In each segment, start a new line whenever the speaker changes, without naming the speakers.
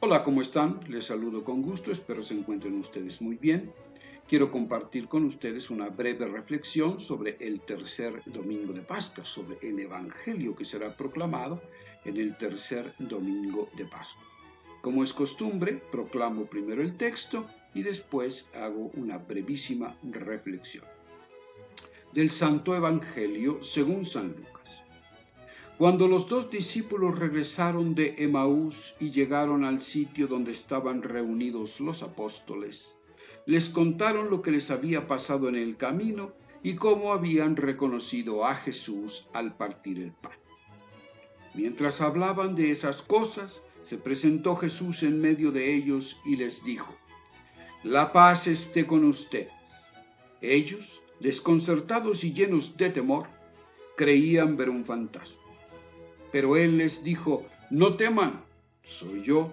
Hola, ¿cómo están? Les saludo con gusto, espero se encuentren ustedes muy bien. Quiero compartir con ustedes una breve reflexión sobre el tercer domingo de Pascua, sobre el Evangelio que será proclamado en el tercer domingo de Pascua. Como es costumbre, proclamo primero el texto y después hago una brevísima reflexión. Del Santo Evangelio según San Lucas. Cuando los dos discípulos regresaron de Emaús y llegaron al sitio donde estaban reunidos los apóstoles, les contaron lo que les había pasado en el camino y cómo habían reconocido a Jesús al partir el pan. Mientras hablaban de esas cosas, se presentó Jesús en medio de ellos y les dijo: «La paz esté con ustedes». Ellos, desconcertados y llenos de temor, creían ver un fantasma. Pero él les dijo: «No teman, soy yo».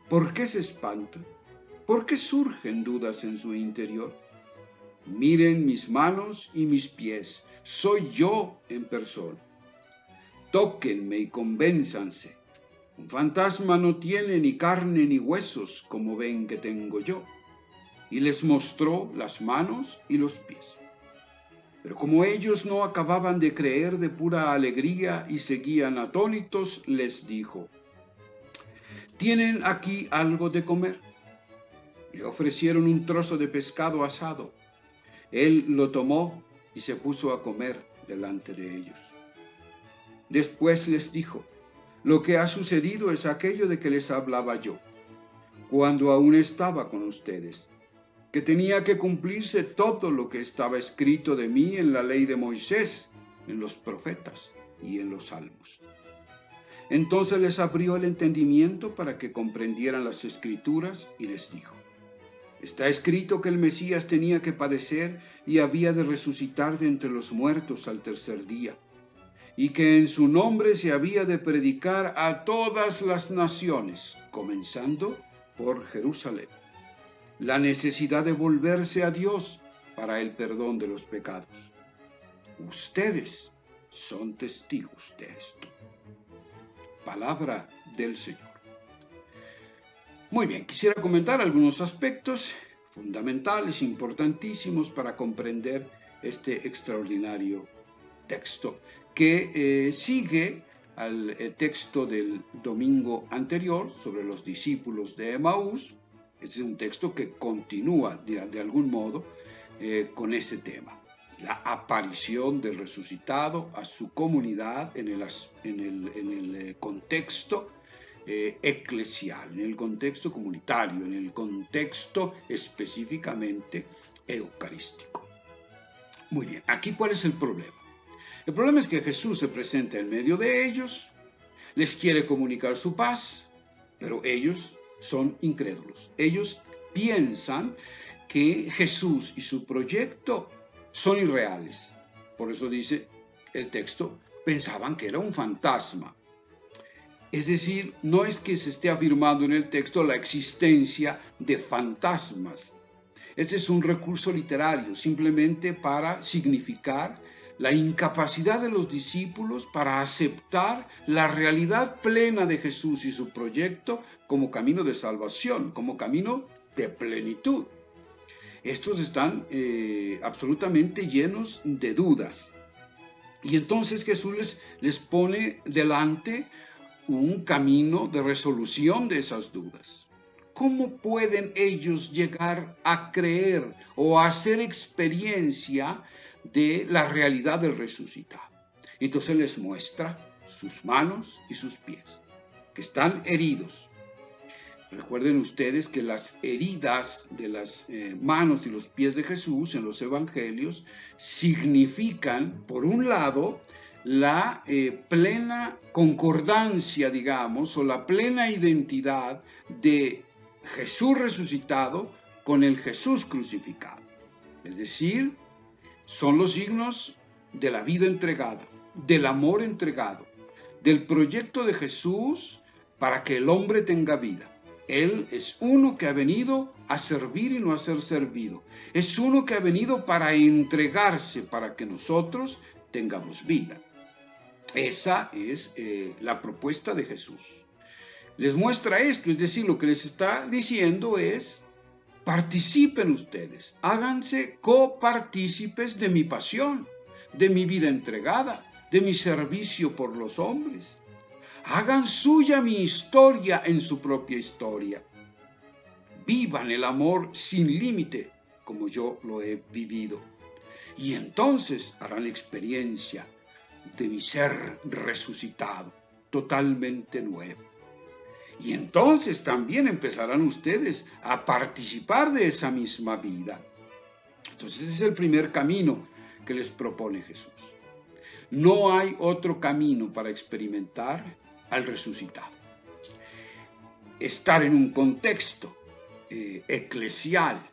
¿Por qué se espantan? ¿Por qué surgen dudas en su interior? Miren mis manos y mis pies, soy yo en persona. Tóquenme y convénzanse. Un fantasma no tiene ni carne ni huesos como ven que tengo yo. Y les mostró las manos y los pies. Pero como ellos no acababan de creer de pura alegría y seguían atónitos, les dijo: ¿tienen aquí algo de comer? Le ofrecieron un trozo de pescado asado. Él lo tomó y se puso a comer delante de ellos. Después les dijo: lo que ha sucedido es aquello de que les hablaba yo, cuando aún estaba con ustedes, que tenía que cumplirse todo lo que estaba escrito de mí en la ley de Moisés, en los profetas y en los salmos. Entonces les abrió el entendimiento para que comprendieran las Escrituras y les dijo: está escrito que el Mesías tenía que padecer y había de resucitar de entre los muertos al tercer día, y que en su nombre se había de predicar a todas las naciones, comenzando por Jerusalén, la necesidad de volverse a Dios para el perdón de los pecados. Ustedes son testigos de esto. Palabra del Señor. Muy bien, quisiera comentar algunos aspectos fundamentales, importantísimos para comprender este extraordinario texto que sigue al texto del domingo anterior sobre los discípulos de Emaús. Es un texto que continúa de algún modo con ese tema. La aparición del resucitado a su comunidad en el contexto eclesial, en el contexto comunitario, en el contexto específicamente eucarístico. Muy bien, aquí ¿cuál es el problema? El problema es que Jesús se presenta en medio de ellos, les quiere comunicar su paz, pero ellos son incrédulos. Ellos piensan que Jesús y su proyecto son irreales. Por eso dice el texto, pensaban que era un fantasma. Es decir, no es que se esté afirmando en el texto la existencia de fantasmas. Este es un recurso literario simplemente para significar la incapacidad de los discípulos para aceptar la realidad plena de Jesús y su proyecto como camino de salvación, como camino de plenitud. Estos están absolutamente llenos de dudas. Y entonces Jesús les pone delante un camino de resolución de esas dudas. ¿Cómo pueden ellos llegar a creer o a hacer experiencia de la realidad del resucitado? Entonces les muestra sus manos y sus pies, que están heridos. Recuerden ustedes que las heridas de las manos y los pies de Jesús en los evangelios significan, por un lado, la plena concordancia, digamos, o la plena identidad de Jesús resucitado con el Jesús crucificado. Es decir, son los signos de la vida entregada, del amor entregado, del proyecto de Jesús para que el hombre tenga vida. Él es uno que ha venido a servir y no a ser servido. Es uno que ha venido para entregarse para que nosotros tengamos vida. Esa es la propuesta de Jesús. les muestra esto, es decir, lo que les está diciendo es: participen ustedes, háganse copartícipes de mi pasión, de mi vida entregada, de mi servicio por los hombres. Hagan suya mi historia en su propia historia. Vivan el amor sin límite, como yo lo he vivido. Y entonces harán la experiencia de mi ser resucitado, totalmente nuevo. Y entonces también empezarán ustedes a participar de esa misma vida. Entonces ese es el primer camino que les propone Jesús. No hay otro camino para experimentar al resucitado. Estar en un contexto eclesial,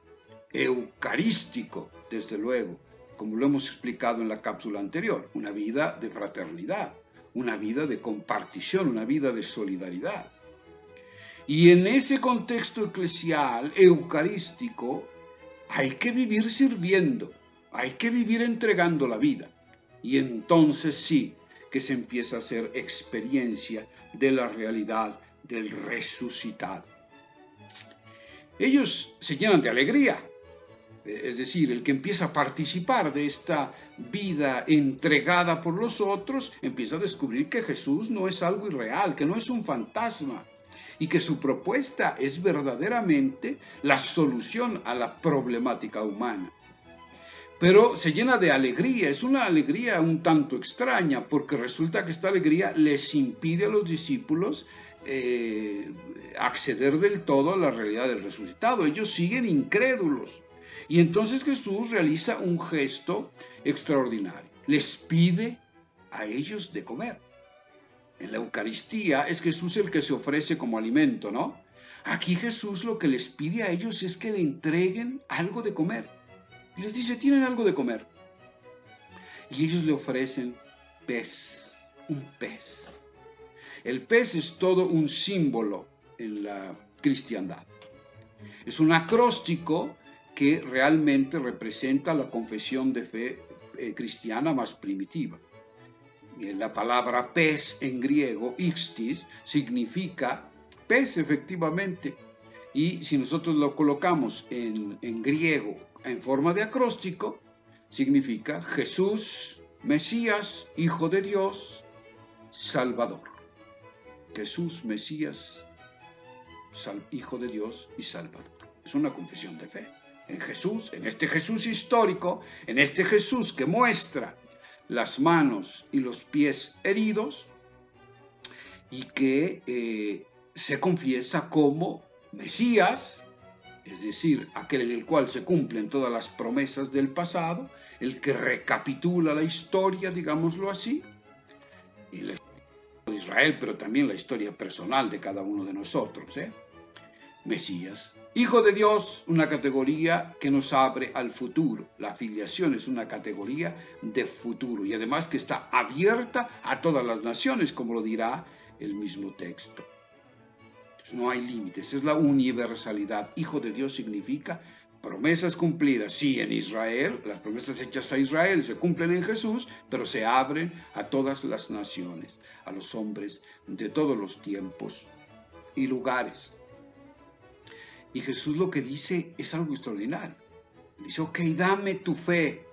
eucarístico, desde luego, como lo hemos explicado en la cápsula anterior, una vida de fraternidad, una vida de compartición, una vida de solidaridad. Y en ese contexto eclesial, eucarístico, hay que vivir sirviendo, hay que vivir entregando la vida. Y entonces sí que se empieza a hacer experiencia de la realidad del resucitado. Ellos se llenan de alegría, es decir, el que empieza a participar de esta vida entregada por los otros, empieza a descubrir que Jesús no es algo irreal, que no es un fantasma, y que su propuesta es verdaderamente la solución a la problemática humana. Pero se llena de alegría, es una alegría un tanto extraña, porque resulta que esta alegría les impide a los discípulos acceder del todo a la realidad del resucitado. Ellos siguen incrédulos. Y entonces Jesús realiza un gesto extraordinario. Les pide a ellos de comer. En la Eucaristía es Jesús el que se ofrece como alimento, ¿no? Aquí Jesús lo que les pide a ellos es que le entreguen algo de comer. Y les dice: ¿tienen algo de comer? Y ellos le ofrecen pez, un pez. El pez es todo un símbolo en la cristiandad. Es un acróstico que realmente representa la confesión de fe cristiana más primitiva. La palabra pez en griego, ixtis, significa pez efectivamente. Y si nosotros lo colocamos en griego en forma de acróstico, significa Jesús, Mesías, Hijo de Dios, Salvador. Jesús, Mesías, Hijo de Dios y Salvador. Es una confesión de fe en Jesús, en este Jesús histórico, en este Jesús que muestra las manos y los pies heridos y que se confiesa como Mesías, es decir, aquel en el cual se cumplen todas las promesas del pasado, el que recapitula la historia, digámoslo así, y la historia de Israel, pero también la historia personal de cada uno de nosotros, Mesías. Hijo de Dios, una categoría que nos abre al futuro. La filiación es una categoría de futuro y además que está abierta a todas las naciones, como lo dirá el mismo texto. No hay límites, es la universalidad. Hijo de Dios significa promesas cumplidas. Sí, en Israel, las promesas hechas a Israel se cumplen en Jesús, pero se abren a todas las naciones, a los hombres de todos los tiempos y lugares. Y Jesús lo que dice es algo extraordinario. Dice: ok, dame tu fe,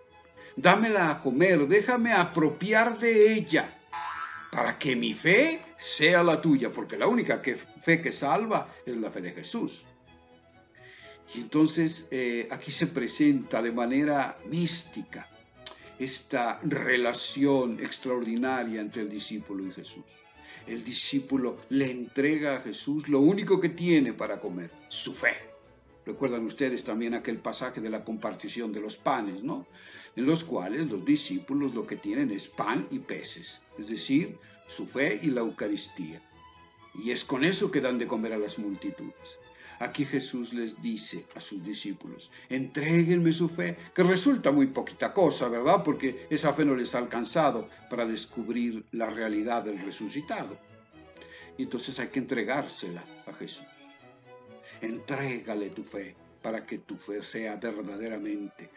dámela a comer, déjame apropiar de ella, para que mi fe sea la tuya, porque la única fe que salva es la fe de Jesús. Y entonces aquí se presenta de manera mística esta relación extraordinaria entre el discípulo y Jesús. El discípulo le entrega a Jesús lo único que tiene para comer, su fe. Recuerdan ustedes también aquel pasaje de la compartición de los panes, ¿no? En los cuales los discípulos lo que tienen es pan y peces, es decir, su fe y la Eucaristía. Y es con eso que dan de comer a las multitudes. Aquí Jesús les dice a sus discípulos: entréguenme su fe, que resulta muy poquita cosa, ¿verdad? Porque esa fe no les ha alcanzado para descubrir la realidad del resucitado. Y entonces hay que entregársela a Jesús. Entrégale tu fe para que tu fe sea verdaderamente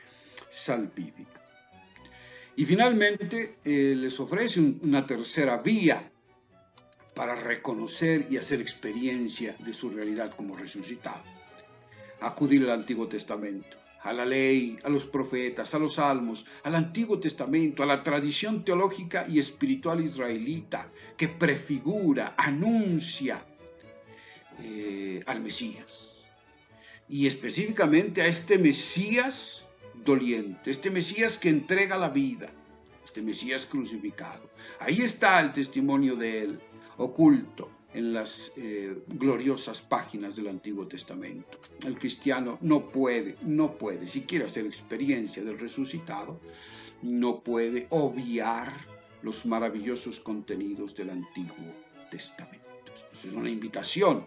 salvífica. Y finalmente les ofrece una tercera vía. para reconocer y hacer experiencia de su realidad como resucitado. Acudir al Antiguo Testamento, a la ley, a los profetas, a los salmos, al Antiguo Testamento, a la tradición teológica y espiritual israelita que prefigura, anuncia al Mesías. Y específicamente a este Mesías doliente, este Mesías que entrega la vida, este Mesías crucificado. Ahí está el testimonio de él, oculto en las gloriosas páginas del Antiguo Testamento. El cristiano no puede, si quiere hacer experiencia del resucitado, no puede obviar los maravillosos contenidos del Antiguo Testamento. Entonces, es una invitación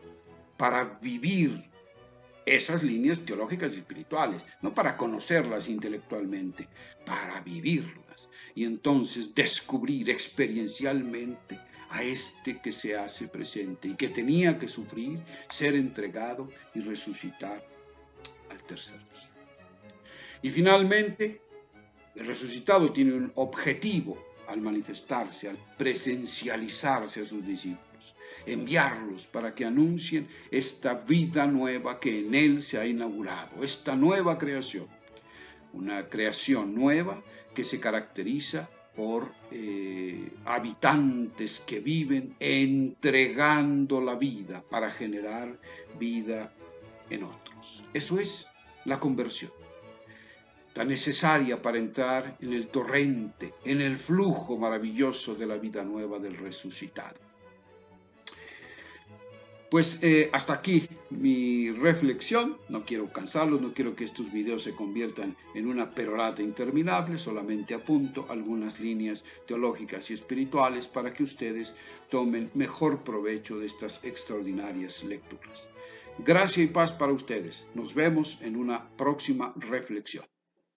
para vivir esas líneas teológicas y espirituales, no para conocerlas intelectualmente, para vivirlas y entonces descubrir experiencialmente a este que se hace presente y que tenía que sufrir, ser entregado y resucitar al tercer día. Y finalmente, el resucitado tiene un objetivo al manifestarse, al presencializarse a sus discípulos, enviarlos para que anuncien esta vida nueva que en él se ha inaugurado, esta nueva creación, una creación nueva que se caracteriza por habitantes que viven entregando la vida para generar vida en otros. Eso es la conversión, tan necesaria para entrar en el torrente, en el flujo maravilloso de la vida nueva del resucitado. Pues hasta aquí mi reflexión. No quiero cansarlos, no quiero que estos videos se conviertan en una perorata interminable, solamente apunto algunas líneas teológicas y espirituales para que ustedes tomen mejor provecho de estas extraordinarias lecturas. Gracia y paz para ustedes. Nos vemos en una próxima reflexión.